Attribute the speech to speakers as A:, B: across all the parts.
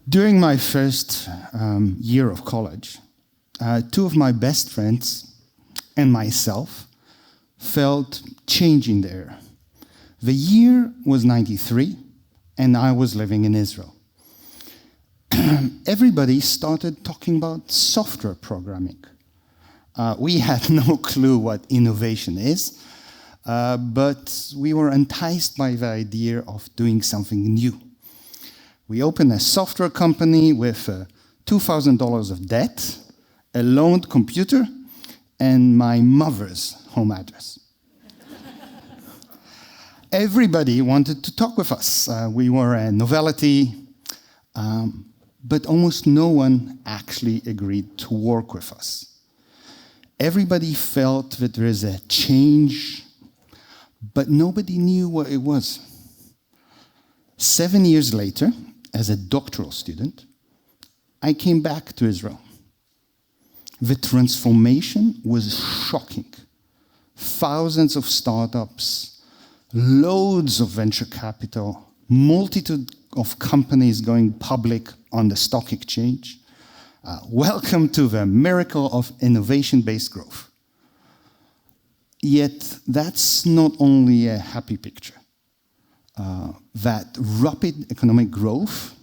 A: During my first year of college, two of my best friends and myself felt change in the air. The year was 93, and I was living in Israel. Everybody started talking about software programming. We had no clue what innovation is, but we were enticed by the idea of doing something new. We opened a software company with $2,000 of debt, a loaned computer, and my mother's home address. Everybody wanted to talk with us. We were a novelty, but almost no one actually agreed to work with us. Everybody felt that there is a change, but nobody knew what it was. 7 years later, as a doctoral student, I came back to Israel. The transformation was shocking. Thousands of startups, loads of venture capital, multitude of companies going public on the stock exchange. Welcome to the miracle of innovation-based growth. Yet that's not only a happy picture. That rapid economic growth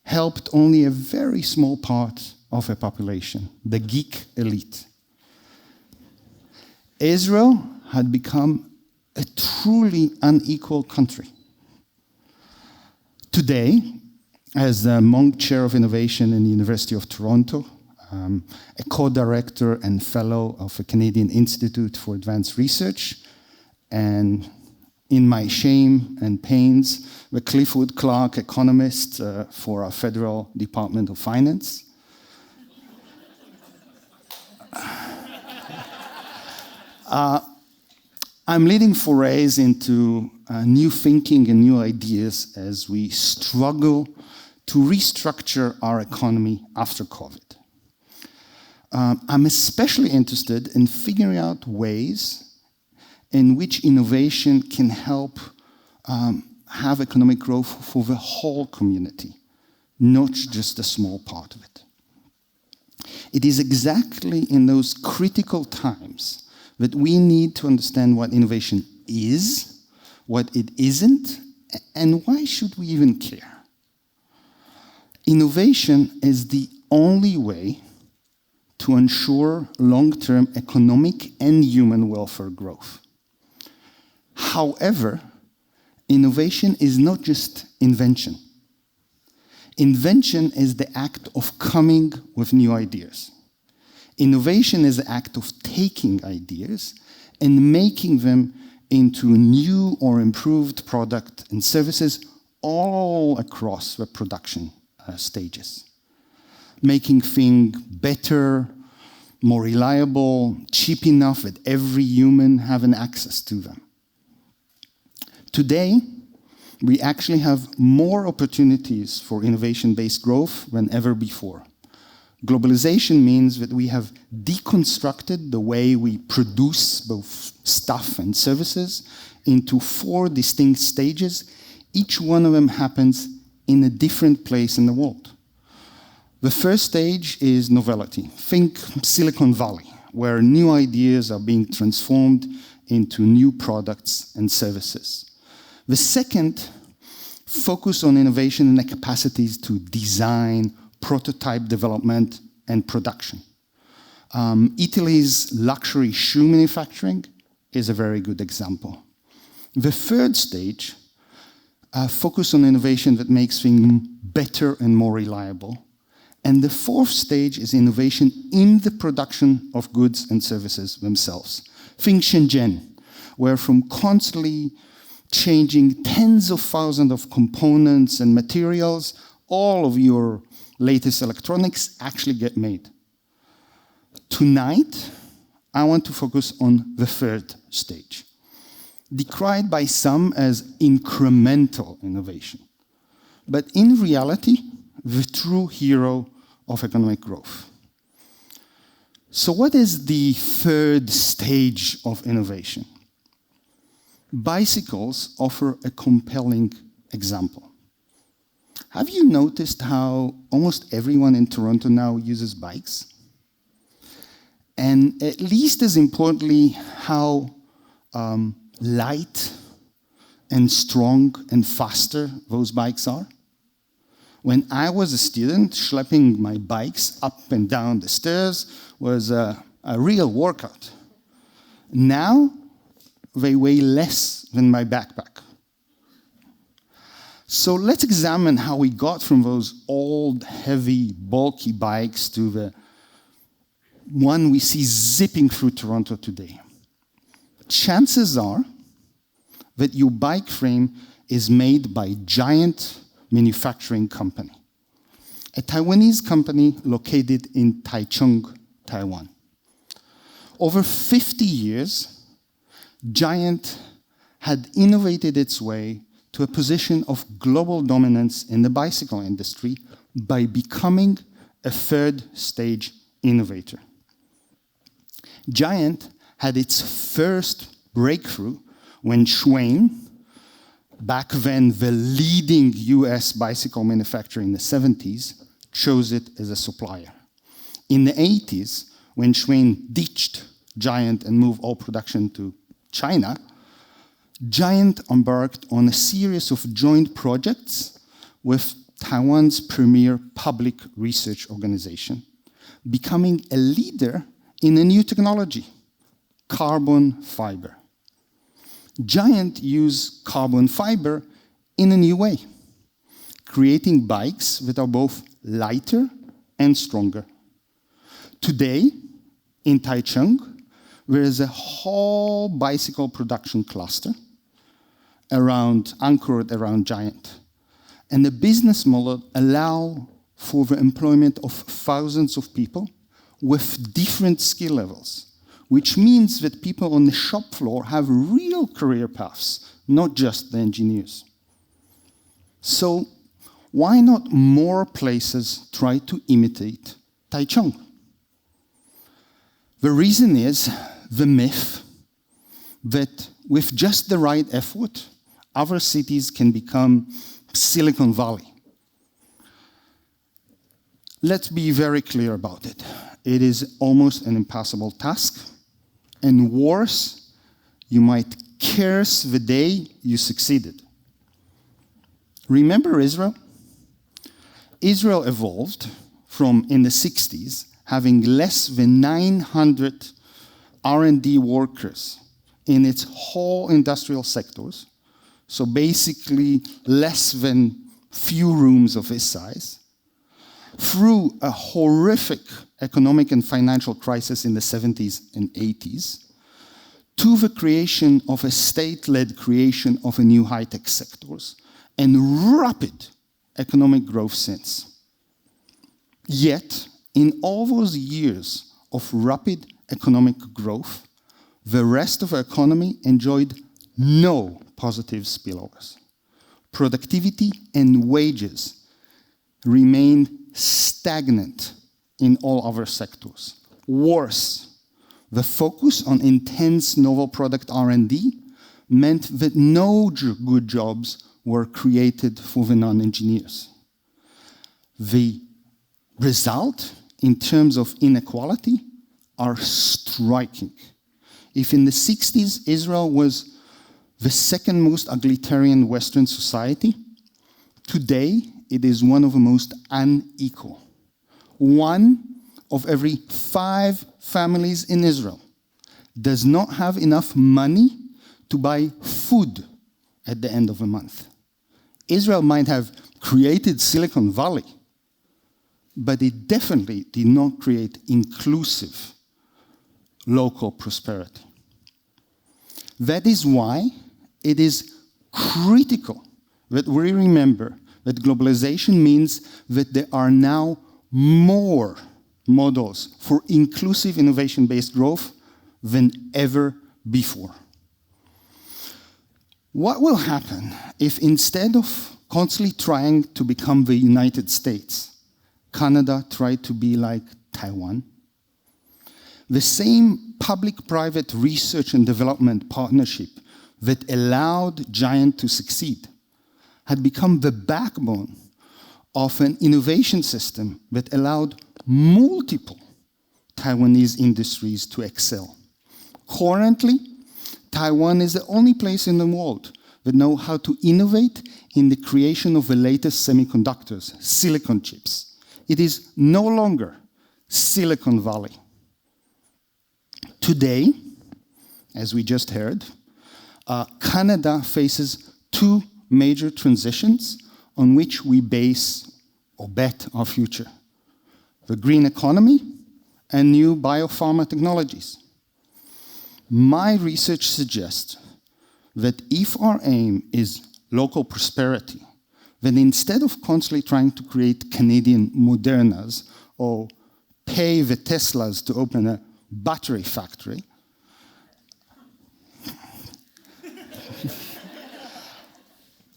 A: helped only a very small part of a population, the geek elite. Israel had become a truly unequal country. Today, as the Monk Chair of Innovation in the University of Toronto, a co-director and fellow of the Canadian Institute for Advanced Research, and in my shame and pains, the Clifford Clark economist for our Federal Department of Finance. I'm leading forays into new thinking and new ideas as we struggle to restructure our economy after COVID. I'm especially interested in figuring out ways in which innovation can help have economic growth for the whole community, not just a small part of it. It is exactly in those critical times that we need to understand what innovation is, what it isn't, and why should we even care. Innovation is the only way to ensure long-term economic and human welfare growth. However, innovation is not just invention. Invention is the act of coming with new ideas. Innovation is the act of taking ideas and making them into new or improved products and services all across the production stages. Making things better, more reliable, cheap enough that every human have an access to them. Today, we actually have more opportunities for innovation-based growth than ever before. Globalization means that we have deconstructed the way we produce both stuff and services into 4 distinct stages. Each one of them happens in a different place in the world. The first stage is novelty. Think Silicon Valley, where new ideas are being transformed into new products and services. The second, focus on innovation and the capacities to design, prototype development, and production. Italy's luxury shoe manufacturing is a very good example. The third stage, focus on innovation that makes things better and more reliable. And the fourth stage is innovation in the production of goods and services themselves. Think Shenzhen, where from constantly changing tens of thousands of components and materials, all of your latest electronics actually get made. Tonight, I want to focus on the third stage, decried by some as incremental innovation, but in reality, the true hero of economic growth. So what is the third stage of innovation? Bicycles offer a compelling example. Have you noticed how almost everyone in Toronto now uses bikes? And at least as importantly, how light and strong and faster those bikes are? When I was a student, schlepping my bikes up and down the stairs was a real workout. Now, they weigh less than my backpack. So let's examine how we got from those old, heavy, bulky bikes to the one we see zipping through Toronto today. Chances are that your bike frame is made by Giant Manufacturing Company, a Taiwanese company located in Taichung, Taiwan. Over 50 years, Giant had innovated its way to a position of global dominance in the bicycle industry by becoming a third stage innovator. Giant had its first breakthrough when Schwinn, back then the leading US bicycle manufacturer in the 70s, chose it as a supplier. In the 80s, when Schwinn ditched Giant and moved all production to China, Giant embarked on a series of joint projects with Taiwan's premier public research organization, becoming a leader in a new technology, carbon fiber. Giant used carbon fiber in a new way, creating bikes that are both lighter and stronger. Today, in Taichung, there is a whole bicycle production cluster anchored around Giant. And the business model allows for the employment of thousands of people with different skill levels, which means that people on the shop floor have real career paths, not just the engineers. So why not more places try to imitate Taichung? The reason is the myth that with just the right effort, other cities can become Silicon Valley. Let's be very clear about it. It is almost an impossible task. And worse, you might curse the day you succeeded. Remember Israel? Israel evolved from, in the 60s, having less than 900 R&D workers in its whole industrial sectors, so basically less than few rooms of this size, through a horrific economic and financial crisis in the 70s and 80s, to the creation of a state-led creation of a new high-tech sectors, and rapid economic growth since. Yet, in all those years of rapid economic growth, the rest of the economy enjoyed no positive spillovers. Productivity and wages remained stagnant in all other sectors. Worse, the focus on intense novel product R&D meant that no good jobs were created for the non-engineers. The result in terms of inequality are striking. If in the 60s Israel was the second most egalitarian Western society, today it is one of the most unequal. 1 of every 5 families in Israel does not have enough money to buy food at the end of the month. Israel might have created Silicon Valley, but it definitely did not create inclusive local prosperity. That is why it is critical that we remember that globalization means that there are now more models for inclusive innovation-based growth than ever before. What will happen if instead of constantly trying to become the United States, Canada tried to be like Taiwan? The same public-private research and development partnership that allowed Giant to succeed had become the backbone of an innovation system that allowed multiple Taiwanese industries to excel. Currently, Taiwan is the only place in the world that knows how to innovate in the creation of the latest semiconductors, silicon chips. It is no longer Silicon Valley. Today, as we just heard, Canada faces two major transitions on which we base or bet our future: the green economy and new biopharma technologies. My research suggests that if our aim is local prosperity, then instead of constantly trying to create Canadian Modernas or pay the Teslas to open a battery factory,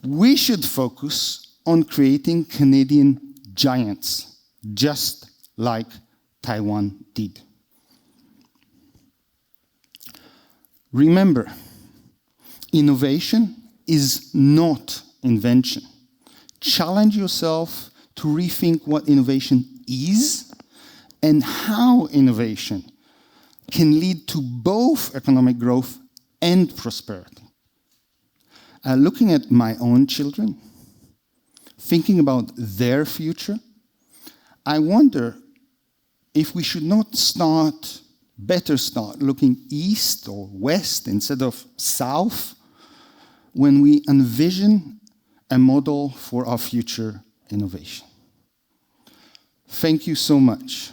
A: we should focus on creating Canadian giants, just like Taiwan did. Remember, innovation is not invention. Challenge yourself to rethink what innovation is and how innovation can lead to both economic growth and prosperity. Looking at my own children, thinking about their future, I wonder if we should not better start looking east or west instead of south when we envision a model for our future innovation. Thank you so much.